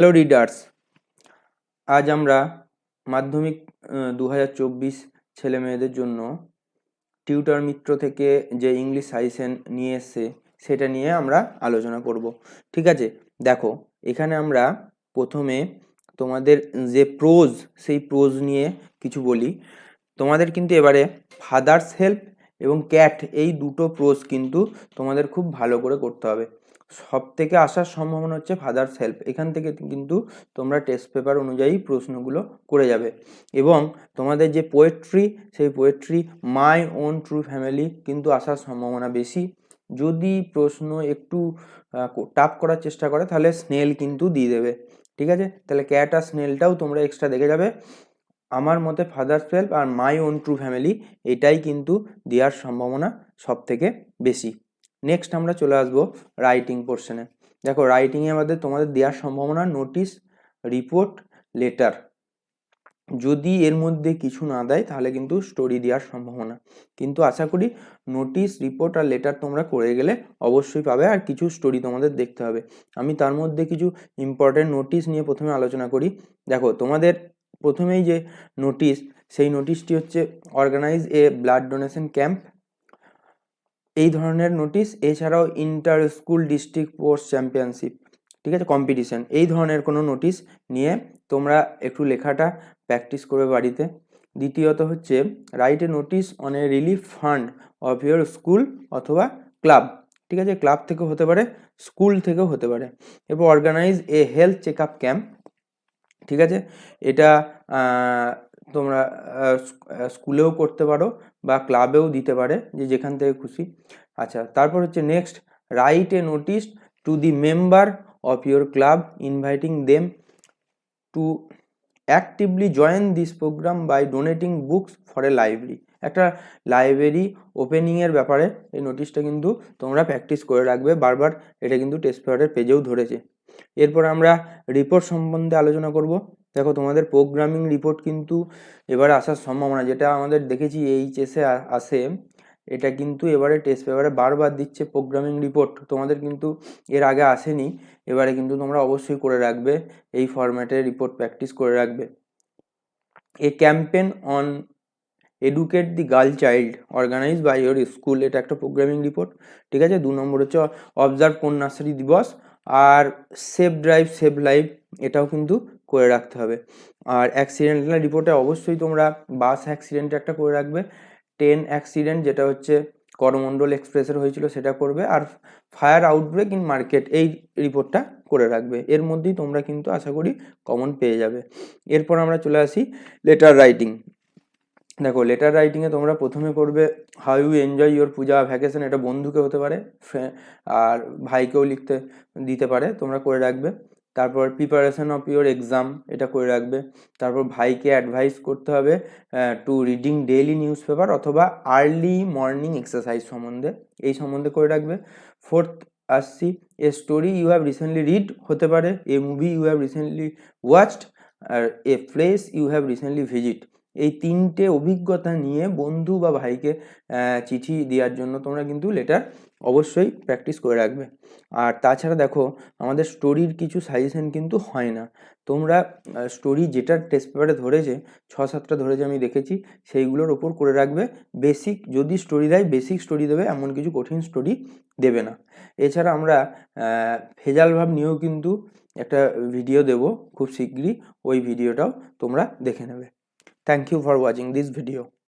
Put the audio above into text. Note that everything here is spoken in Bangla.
হ্যালো রিডার্স, আজ আমরা মাধ্যমিক 2024 ছেলে মেয়েদের জন্য টিউটর মিত্র থেকে যে ইংলিশ সাজেশন নিয়ে এসছে সেটা নিয়ে আমরা আলোচনা করব। ঠিক আছে, দেখো এখানে আমরা প্রথমে তোমাদের যে প্রোজ সেই প্রোজ নিয়ে কিছু বলি। তোমাদের কিন্তু এবারে ফাদার্স হেল্প এবং ক্যাট এই দুটো প্রোজ কিন্তু তোমাদের খুব ভালো করে করতে হবে। সব থেকে আসার সম্ভাবনা হচ্ছে ফাদার্স হেল্প, এখান থেকে কিন্তু তোমরা টেস্ট পেপার অনুযায়ী প্রশ্নগুলো করে যাবে। এবং তোমাদের যে পোয়েট্রি সেই পোয়েট্রি মাই ওন ট্রু ফ্যামিলি কিন্তু আসার সম্ভাবনা বেশি। যদি প্রশ্ন একটু টাফ করার চেষ্টা করে তাহলে স্নেল কিন্তু দিয়ে দেবে। ঠিক আছে, তাহলে ক্যাট আর স্নেলটাও তোমরা এক্সট্রা দেখে যাবে। আমার মতে ফাদার্স হেল্প আর মাই ওন ট্রু ফ্যামিলি এটাই কিন্তু দেওয়ার সম্ভাবনা সব থেকে বেশি। নেক্সট আমরা চলে আসবো রাইটিং পোর্শনে। দেখো রাইটিংয়ে আমাদের তোমাদের দেওয়ার সম্ভাবনা নোটিশ, রিপোর্ট, লেটার। যদি এর মধ্যে কিছু না দেয় তাহলে কিন্তু স্টোরি দেওয়ার সম্ভাবনা, কিন্তু আশা করি নোটিশ, রিপোর্ট আর লেটার তোমরা করে গেলে অবশ্যই পাবে। আর কিছু স্টোরি তোমাদের দেখতে হবে। আমি তার মধ্যে কিছু ইম্পর্টেন্ট নোটিশ নিয়ে প্রথমে আলোচনা করি। দেখো তোমাদের প্রথমেই যে নোটিশ, সেই নোটিশটি হচ্ছে অর্গানাইজ এ ব্লাড ডোনেশন ক্যাম্প, এই ধরনের নোটিশ। এছাড়াও inter school district sports championship, ঠিক আছে, কম্পিটিশন, এই ধরনের কোনো নোটিশ নিয়ে তোমরা একটু লেখাটা প্র্যাকটিস করবে বাড়িতে। দ্বিতীয়ত হচ্ছে right a notice on a relief fund of your school অথবা ক্লাব, ঠিক আছে, ক্লাব থেকেও হতে পারে, স্কুল থেকেও হতে পারে। এরপর অর্গানাইজ এ হেলথ চেক আপ ক্যাম্প, ঠিক আছে, এটা তোমরা স্কুলেও করতে পারো বা ক্লাবেও দিতে পারে, যে যেখান থেকে খুশি। আচ্ছা, তারপর হচ্ছে next write a notice to the member of your club inviting them to actively join this program by donating books for a library. একটা লাইব্রেরি ওপেনিংয়ের ব্যাপারে এই নোটিশটা কিন্তু তোমরা প্র্যাকটিস করে রাখবে বারবার, এটা কিন্তু টেস্ট পেপারের পেজেও ধরেছে। এরপর আমরা রিপোর্ট সম্বন্ধে আলোচনা করব। দেখো তোমাদের প্রোগ্রামিং রিপোর্ট কিন্তু এবারে আসার সম্ভাবনা, যেটা আমাদের দেখেছি এইচএসে আসে, এটা কিন্তু এবারে টেস্ট পেপারে বারবার দিচ্ছে প্রোগ্রামিং রিপোর্ট। তোমাদের কিন্তু এর আগে আসেনি, এবারে কিন্তু তোমরা অবশ্যই করে রাখবে, এই ফরম্যাটে রিপোর্ট প্র্যাকটিস করে রাখবে। A campaign on educate the girl child organise by your school, এটা একটা প্রোগ্রামিং রিপোর্ট। ঠিক আছে, 2 নম্বর হচ্ছে অবজার্ভ কন্যাশ্রী দিবস আর সেভ ড্রাইভ সেভ লাইফ, এটাও কিন্তু করে রাখতে হবে। আর অ্যাক্সিডেন্টাল রিপোর্টে অবশ্যই তোমরা বাস অ্যাক্সিডেন্ট একটা করে রাখবে, ট্রেন অ্যাক্সিডেন্ট যেটা হচ্ছে করমণ্ডল এক্সপ্রেসের হয়েছিল সেটা করবে, আর ফায়ার আউটব্রেক ইন মার্কেট এই রিপোর্টটা করে রাখবে। এর মধ্যেই তোমরা কিন্তু আশা করি কমন পেয়ে যাবে। এরপর আমরা চলে আসি লেটার রাইটিং। দেখো লেটার রাইটিংয়ে তোমরা প্রথমে করবে how you enjoy your puja vacation, এটা বন্ধুকে হতে পারে আর ভাইকেও লিখতে দিতে পারে, তোমরা করে রাখবে। তারপর প্রিপারেশন অফ ইউর এক্সাম, এটা করে রাখবে। তারপর ভাইকে অ্যাডভাইস করতে হবে to reading daily newspaper অথবা আর্লি মর্নিং এক্সারসাইজ সম্বন্ধে, এই সম্বন্ধে করে রাখবে। ফোর্থ আসছি a story you have recently read, হতে পারে a movie you have recently watched আর a place you have recently visit. এই 3টে অভিজ্ঞতা নিয়ে বন্ধু বা ভাইকে চিঠি দেওয়ার জন্য তোমরা কিন্তু লেটার অবশ্যই প্র্যাকটিস করে রাখবে। আর তাছাড়া দেখো আমাদের স্টোরির কিছু সাজেশন কিন্তু হয় না, তোমরা স্টোরি যেটা টেস্ট পেপারে ধরেছে 6-7টা ধরেছে আমি দেখেছি, সেইগুলোর ওপর করে রাখবে। বেসিক যদি স্টোরি দেয় বেসিক স্টোরি দেবে, এমন কিছু কঠিন স্টোরি দেবে না। এছাড়া আমরা ভেজাল ভাব নিয়েও কিন্তু একটা ভিডিও দেব খুব শীঘ্রই, ওই ভিডিওটাও তোমরা দেখে নেবে। Thank you for watching this video.